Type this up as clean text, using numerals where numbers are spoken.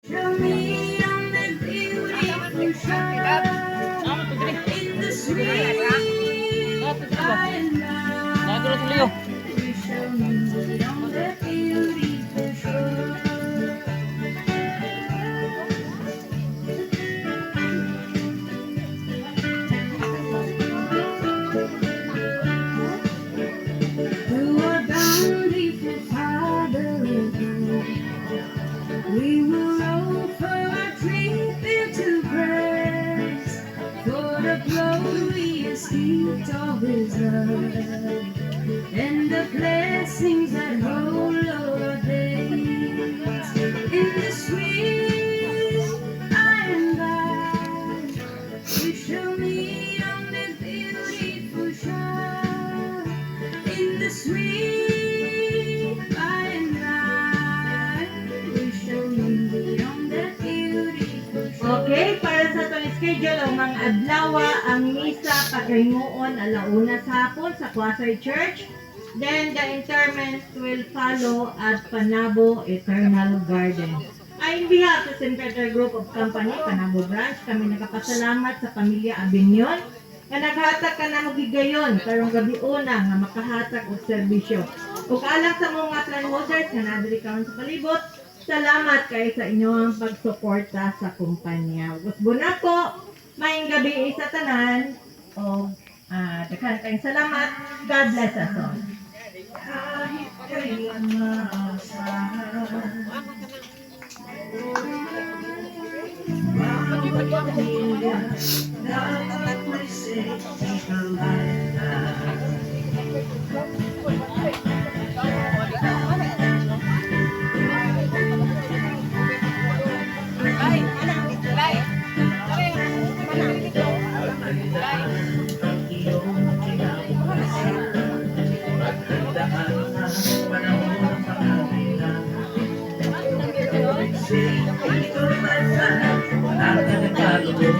Show me on the beautiful shore in the sweet by and by. You show me on the beautiful shore. To our bountiful Father in heaven, we will offer our trip into praise for the glorious gift of His love and the blessings that hold our days in the sweet by and by. You show me on the beautiful shore in the sweet by and by. You show me on the beautiful shore. Okay, para sa itong schedule, ang mga adlawa, ang misa, pagkahinguon, alauna sa hapon sa Quasar Church. Then, the interment will follow at Panabo Eternal Garden. In behalf sa St. Peter Group of Company, Panabo Branch, kami nagpapasalamat sa pamilya Abinyon na naghatag ka na magigayon karong gabi una nga makahatag og serbisyo. Ug alang sa mga plan holders nga nadiri karon sa palibot, salamat kay sa inyong pagsuporta sa kumpanya. Gusbo na po, maayong gabi sa tanan o daghan kayong salamat. God bless us all. Kahit kailan maasahan, bawat pamilya dapat may safety kalayan. Iyong kinabukasan, paghandaan ang panahon ng pangangailangan. Ito'y bansa at nagkaloob